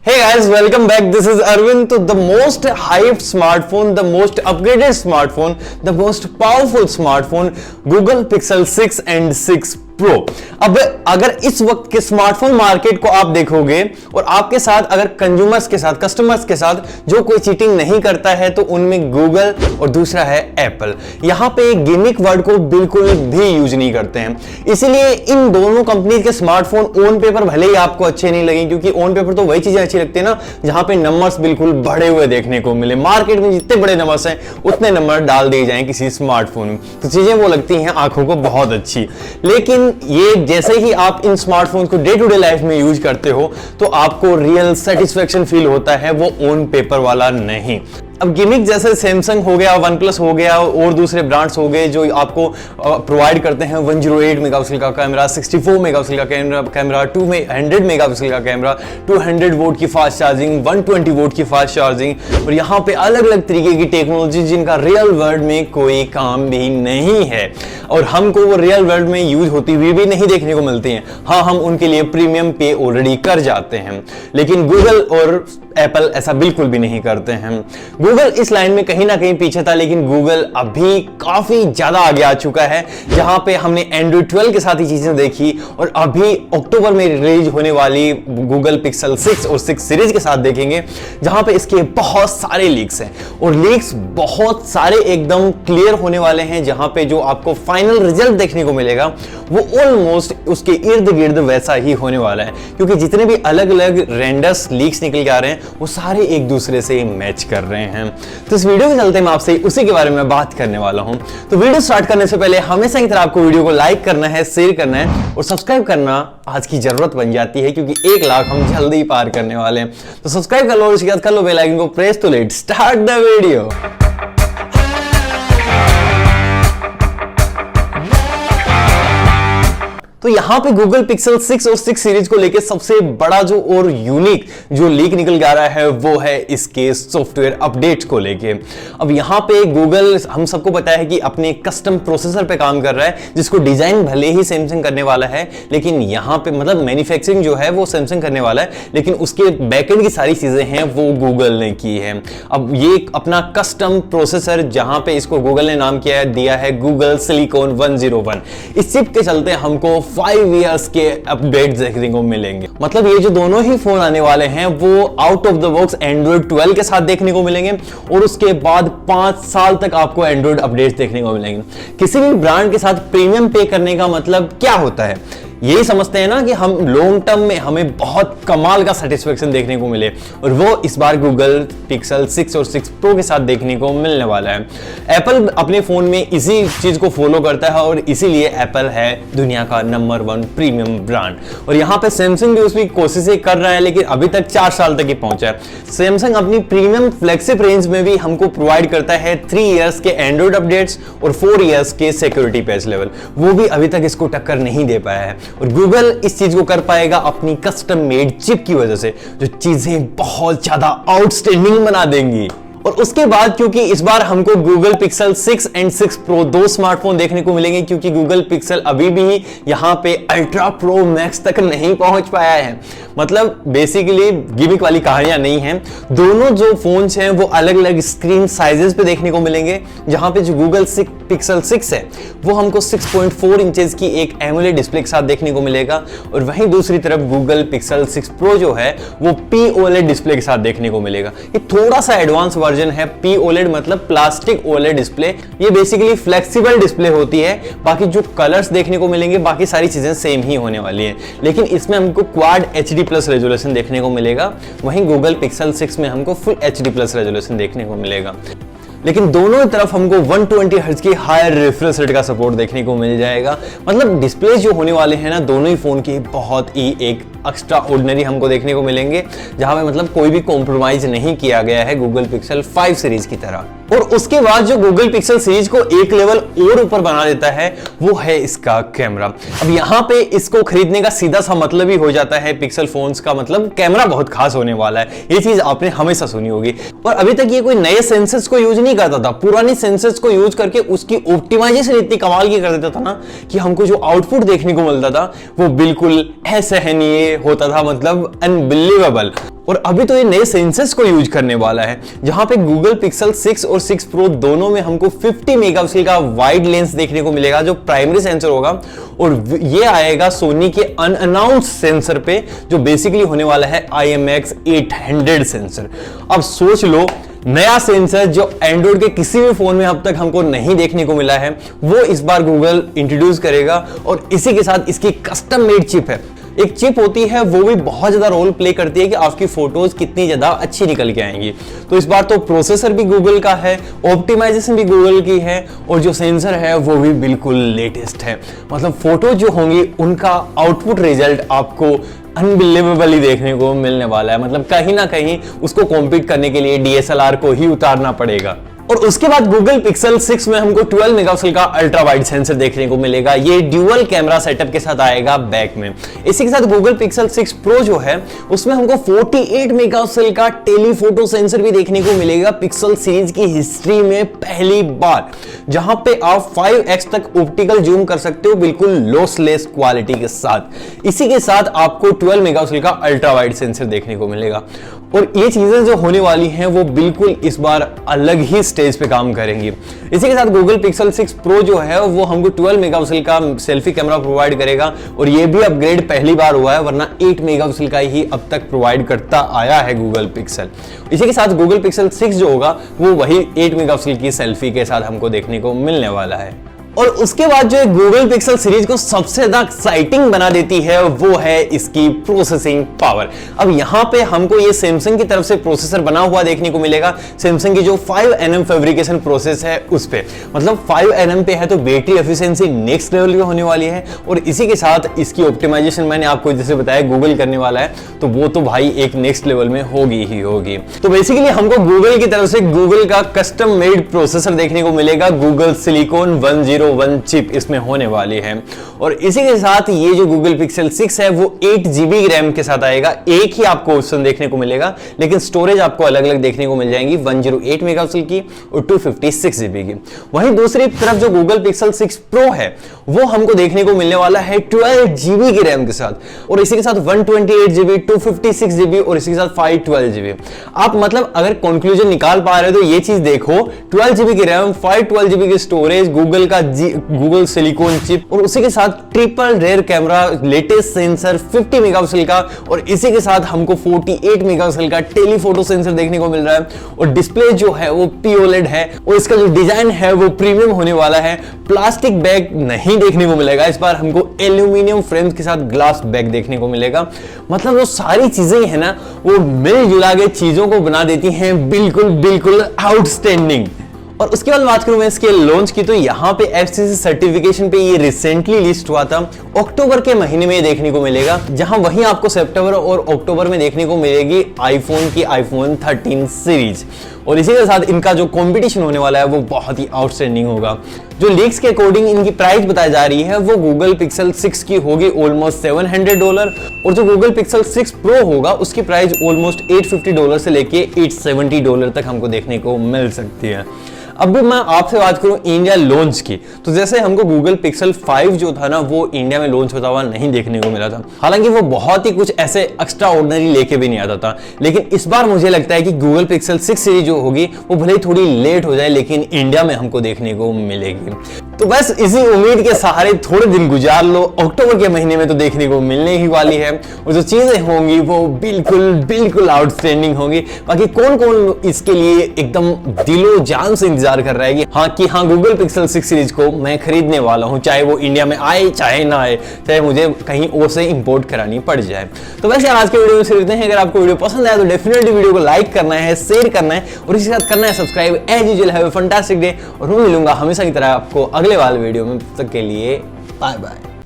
Hey guys, welcome back. This is Arvind. To the most hyped smartphone, the most upgraded smartphone, the most powerful smartphone, Google Pixel 6 and 6 pro. अब अगर इस वक्त के smartphone market को आप देखोगे और आपके साथ अगर कंज्यूमर्स के साथ कस्टमर्स के साथ जो कोई चीटिंग नहीं करता है तो उनमें गूगल और दूसरा है एप्पल। यहां पे गिमिक वर्ड को बिल्कुल भी यूज नहीं करते हैं। इसलिए इन दोनों कंपनी के स्मार्टफोन ऑन पेपर भले ही आपको अच्छे नहीं लगे, क्योंकि ऑन पेपर तो वही चीजें अच्छी लगती है ना जहां पे नंबर्स बिल्कुल बढ़े हुए देखने को मिले। मार्केट में जितने बड़े नंबर्स हैं उतने नंबर डाल दिए जाएं किसी स्मार्टफोन में तो चीजें वो लगती हैं आंखों को बहुत अच्छी। लेकिन ये जैसे ही आप इन स्मार्टफोन को डे टू डे लाइफ में यूज करते हो तो आपको रियल सेटिस्फेक्शन फील होता है, वो ऑन पेपर वाला नहीं। अब गिमिक जैसे सैमसंग हो गया, वन प्लस हो गया और दूसरे ब्रांड्स हो गए जो आपको प्रोवाइड करते हैं 108 मेगापिक्सल का कैमरा, 64 मेगापिक्सल का कैमरा, 200 मेगापिक्सल का कैमरा, 200 वोट की फास्ट चार्जिंग, 120 वोट की फास्ट चार्जिंग और यहाँ पे अलग अलग तरीके की टेक्नोलॉजी जिनका रियल वर्ल्ड में कोई काम भी नहीं है और हमको वो रियल वर्ल्ड में यूज होती हुई भी नहीं देखने को मिलती हैं। हाँ, हम उनके लिए प्रीमियम पे ऑलरेडी कर जाते हैं, लेकिन गूगल और एप्पल ऐसा बिल्कुल भी नहीं करते हैं। गूगल इस लाइन में कहीं ना कहीं पीछे था, लेकिन गूगल अभी काफी ज्यादा आगे आ चुका है। जहां पे हमने एंड्रॉइड 12 के साथ ही चीजें देखी और अभी अक्टूबर में रिलीज होने वाली गूगल पिक्सल 6 और 6 सीरीज के साथ देखेंगे, जहां पे इसके बहुत सारे लीक्स हैं और लीक्स बहुत सारे एकदम क्लियर होने वाले हैं। जहां पे जो आपको फाइनल रिजल्ट देखने को मिलेगा वो ऑलमोस्ट उसके इर्द गिर्द वैसा ही होने वाला है, क्योंकि जितने भी अलग अलग रेंडर्स लीक्स निकल के आ रहे हैं वो सारे एक दूसरे से मैच कर रहे हैं। तो इस वीडियो के चलते मैं आपसे उसी के बारे में बात करने वाला हूं। तो वीडियो स्टार्ट करने से पहले हमेशा की तरह आपको वीडियो को लाइक करना है, शेयर करना है और सब्सक्राइब करना आज की जरूरत बन जाती है, क्योंकि 1 लाख हम जल्दी ही पार करने वाले हैं। तो सब्सक्राइब कर लो और उसके बाद कर लो बेल आइकन को प्रेस। तो लेट्स स्टार्ट द वीडियो। तो यहां पे गूगल पिक्सल 6 और 6 सीरीज को लेके सबसे बड़ा जो और यूनिक जो लीक निकल के आ रहा है वो है इसके सॉफ्टवेयर अपडेट्स को लेके। अब यहां पे गूगल हम सबको पता है कि अपने कस्टम प्रोसेसर पे काम कर रहा है, जिसको डिजाइन भले ही सैमसंग करने वाला है, लेकिन यहां पे मतलब मैन्युफैक्चरिंग जो है वो सैमसंग करने वाला है, लेकिन उसके बैकएंड की सारी चीजें हैं वो गूगल ने की है। अब ये अपना कस्टम प्रोसेसर जहां पे इसको गूगल ने नाम दिया है गूगल सिलिकॉन 101। इस चिप के चलते हमको 5 इयर्स के अपडेट्स देखने को मिलेंगे। मतलब ये जो दोनों ही फोन आने वाले हैं वो out of the box Android 12 के साथ देखने को मिलेंगे और उसके बाद 5 साल तक आपको एंड्रॉइड अपडेट्स देखने को मिलेंगे। किसी भी ब्रांड के साथ प्रीमियम पे करने का मतलब क्या होता है? यही समझते हैं ना कि हम लॉन्ग टर्म में हमें बहुत कमाल का सेटिस्फेक्शन देखने को मिले, और वो इस बार गूगल पिक्सल 6 और 6 प्रो के साथ देखने को मिलने वाला है। एप्पल अपने फोन में इसी चीज को फॉलो करता है और इसीलिए एप्पल है दुनिया का नंबर 1 प्रीमियम ब्रांड। और यहाँ पे सैमसंग भी उसकी कोशिशें कर रहा है, लेकिन अभी तक 4 साल तक ही पहुंचा है। सैमसंग अपनी प्रीमियम फ्लैगशिप रेंज में भी हमको प्रोवाइड करता है 3 इयर्स के एंड्रॉइड अपडेट्स और 4 इयर्स के सिक्योरिटी पैच लेवल। वो भी अभी तक इसको टक्कर नहीं दे पाया है और गूगल इस चीज को कर पाएगा अपनी कस्टम मेड चिप की वजह से, जो चीजें बहुत ज्यादा आउटस्टैंडिंग बना देंगी। और उसके बाद क्योंकि इस बार हमको Google pixel 6 and 6 pro 2 smartphone देखने को मिलेंगे, क्योंकि गूगल पिक्सल अभी भी यहां पे अल्ट्रा प्रो मैक्स तक नहीं पहुंच पाया है। मतलब बेसिकली गिमिक वाली कहानियां नहीं हैं। दोनों जो फोन्स हैं वो अलग अलग स्क्रीन साइजेस पे देखने को मिलेंगे, जहां पे जो गूगल पिक्सल 6 है वो हमको 6.4 इंचेस की एक एमोलेड डिस्प्ले के साथ देखने को मिलेगा, और वहीं दूसरी तरफ गूगल पिक्सल 6 प्रो जो है वो पी-ओलेड डिस्प्ले के साथ देखने को मिलेगा। ये थोड़ा सा एडवांस वर्जन है। पी-ओलेड मतलब प्लास्टिक ओलेड डिस्प्ले। ये बेसिकली फ्लेक्सिबल डिस्प्ले होती है। बाकी जो कलर्स देखने को मिलेंगे बाकी सारी चीजें सेम ही होने वाली है, लेकिन इसमें हमको क्वाड HD प्लस रेजोल्यूशन देखने को मिलेगा। वहीं गूगल पिक्सल 6 में हमको फुल HD प्लस रेजोल्यूशन देखने को मिलेगा। लेकिन दोनों तरफ हमको 120 हर्ट्ज की हायर रिफ्रेश रेट का सपोर्ट देखने को मिल जाएगा। मतलब डिस्प्ले जो होने वाले हैं ना दोनों ही फोन की बहुत ही एक एक्स्ट्रा ऑर्डिनरी हमको देखने को मिलेंगे, जहां पे मतलब कोई भी कॉम्प्रोमाइज नहीं किया गया है गूगल पिक्सल 5 सीरीज की तरह। और उसके बाद जो गूगल पिक्सल सीरीज को एक लेवल और ऊपर बना देता है वो है इसका कैमरा। अब यहाँ पे इसको खरीदने का सीधा सा मतलब ही हो जाता है पिक्सल फोन्स का, मतलब कैमरा बहुत खास होने वाला है। ये चीज आपने हमेशा सुनी होगी और अभी तक ये कोई नए सेंसर्स को यूज नहीं करता था, पुरानी सेंसर्स को यूज करके उसकी ऑप्टिमाइजेशन इतनी कमाल की कर देता था ना कि हमको जो आउटपुट देखने को मिलता था वो बिल्कुल असहनीय होता था, मतलब अनबिलीवेबल। और अभी तो ये नए सेंसर्स को यूज करने वाला है, जहां पे गूगल पिक्सल 6 और 6 प्रो दोनों में हमको 50 मेगापिक्सल का वाइड लेंस देखने को मिलेगा जो प्राइमरी सेंसर होगा, और ये आएगा सोनी के अनअनाउंस्ड सेंसर पे जो बेसिकली होने वाला है IMX 800 सेंसर। अब सोच लो, नया सेंसर जो एंड्रॉइड के किसी भी फोन में अब तक हमको नहीं देखने को मिला है, वो इस बार गूगल इंट्रोड्यूस करेगा, और इसी के साथ इसकी कस्टम मेड चिप है। एक चिप होती है वो भी बहुत ज्यादा रोल प्ले करती है कि आपकी फोटोज कितनी ज्यादा अच्छी निकल के आएंगी। तो इस बार तो प्रोसेसर भी गूगल का है, ऑप्टिमाइजेशन भी गूगल की है, और जो सेंसर है वो भी बिल्कुल लेटेस्ट है। मतलब फोटो जो होंगी उनका आउटपुट रिजल्ट आपको अनबिलीवेबली देखने को मिलने वाला है। मतलब कहीं ना कहीं उसको कॉम्पीट करने के लिए DSLR को ही उतारना पड़ेगा। और उसके बाद गूगल पिक्सल 6 में हमको 12 मेगापिक्सल का अल्ट्रा वाइड सेंसर देखने को मिलेगा। ये ड्यूअल कैमरा सेटअप के साथ आएगा बैक में। इसी के साथ गूगल पिक्सल 6 प्रो जो है उसमें हमको 48 मेगापिक्सल का टेलीफोटो सेंसर भी देखने को मिलेगा, पिक्सल सीरीज की हिस्ट्री में पहली बार, जहां पे आप 5x तक ऑप्टिकल जूम कर सकते हो बिल्कुल लॉसलेस क्वालिटी के साथ। इसी के साथ आपको 12 मेगापिक्सल का अल्ट्रा वाइड सेंसर देखने को मिलेगा। और ये चीजें जो होने वाली हैं वो बिल्कुल इस बार अलग ही स्टेज पे काम करेंगी। इसी के साथ गूगल पिक्सल 6 प्रो जो है वो हमको 12 मेगापिक्सल का सेल्फी कैमरा प्रोवाइड करेगा, और ये भी अपग्रेड पहली बार हुआ है, वरना 8 मेगापिक्सल का ही अब तक प्रोवाइड करता आया है गूगल पिक्सल। इसी के साथ गूगल पिक्सल 6 जो होगा वो वही 8 मेगापिक्सल की सेल्फी के साथ हमको देखने को मिलने वाला है। और उसके बाद जो गूगल पिक्सल सीरीज को सबसे ज्यादा एक्साइटिंग बना देती है वो है इसकी प्रोसेसिंग पावर। अब यहाँ पे हमको ये सैमसंग की तरफ से प्रोसेसर बना हुआ देखने को मिलेगा, सैमसंग की जो 5nm फैब्रिकेशन प्रोसेस है उस पे। मतलब 5nm पे है तो बैटरी एफिशिएंसी नेक्स्ट लेवल की होने वाली है, और इसी के साथ इसकी ऑप्टिमाइजेशन मैंने आपको जैसे बताया गूगल करने वाला है, तो वो तो भाई एक नेक्स्ट लेवल में होगी ही होगी। तो बेसिकली हमको गूगल की तरफ से गूगल का कस्टम मेड प्रोसेसर देखने को मिलेगा, गूगल सिलिकॉन 101 चिप इसमें होने वाली है। और इसी के साथ ये जो गूगल पिक्सल 6 है वो 8GB रैम के साथ आएगा। एक ही आपको ऑप्शन देखने को मिलेगा, लेकिन स्टोरेज आपको अलग अलग देखने को मिल जाएंगी, 108 मेगापिक्सल की और 256GB की। वहीं दूसरी तरफ जो गूगल पिक्सल 6 प्रो है वो हमको देखने को मिलने वाला है 12GB की रैम के साथ, और इसी के साथ 128GB, 256GB और इसी के साथ 512GB। आप मतलब अगर कंक्लूजन निकाल पा रहे हो तो ये चीज देखो, 12GB की रैम, 512GB की स्टोरेज, गूगल सिलिकॉन चिप, और उसी के साथ triple rare camera, latest sensor 50 megapixel का, और इसी के साथ हमको 48 मेगापिक्सल का टेलीफोटो सेंसर देखने को मिल रहा है। और डिस्प्ले जो है वो POLED है, और इसका जो डिजाइन है वो प्रीमियम होने वाला है। प्लास्टिक बैग नहीं देखने को मिलेगा, इस बार हमको एल्यूमिनियम फ्रेम्स के साथ ग्लास बैग देखने को मिलेगा। मतलब वो सारी चीजें है ना वो मिलजुला के चीजों को बना देती हैं बिल्कुल बिल्कुल आउटस्टैंडिंग। और उसके बाद बात करूं मैं इसके लॉन्च की, तो यहाँ पे FCC सर्टिफिकेशन पे ये रिसेंटली लिस्ट हुआ था, अक्टूबर के महीने में देखने को मिलेगा, जहां वहीं आपको सितंबर और अक्टूबर में देखने को मिलेगी आईफोन की iPhone 13 सीरीज। और इसी के साथ इनका जो कंपटीशन होने वाला है वो बहुत ही आउटस्टैंडिंग होगा। जो लीक्स के अकॉर्डिंग इनकी प्राइस बताई जा रही है वो गूगल पिक्सल 6 की होगी ऑलमोस्ट $700, और जो गूगल पिक्सल 6 प्रो होगा उसकी प्राइस ऑलमोस्ट $850 से लेके $870 तक हमको देखने को मिल सकती है। अब भी मैं आपसे बात करूं इंडिया लॉन्च की, तो जैसे हमको गूगल पिक्सल 5 जो था ना वो इंडिया में लॉन्च होता हुआ नहीं देखने को मिला था। हालांकि वो बहुत ही कुछ ऐसे एक्स्ट्रा ऑर्डिनरी लेके भी नहीं आता था, लेकिन इस बार मुझे लगता है कि गूगल पिक्सल 6 सीरीज जो होगी वो भले ही थोड़ी लेट हो जाए लेकिन इंडिया में हमको देखने को मिलेगी। तो बस इसी उम्मीद के सहारे थोड़े दिन गुजार लो, अक्टूबर के महीने में तो देखने को मिलने ही वाली है, और जो चीजें होंगी वो बिल्कुल बिल्कुल आउटस्टैंडिंग होंगी। बाकी कौन कौन इसके लिए एकदम दिलो जान से इंतजार कर रहा है कि हाँ गूगल पिक्सल 6 सीरीज को मैं खरीदने वाला हूं, चाहे वो इंडिया में आए चाहे ना आए, चाहे मुझे कहीं और से इंपोर्ट करानी पड़ जाए। तो वैसे यार आज के वीडियो में सिर्फ इतना ही। अगर आपको वीडियो पसंद आया तो डेफिनेटली वीडियो को लाइक करना है, शेयर करना है, और इसी के साथ करना है subscribe. As usual have a fantastic day, और मैं मिलूंगा हमेशा की तरह आपको अगले वाले वीडियो में। तब तक के लिए बाय बाय।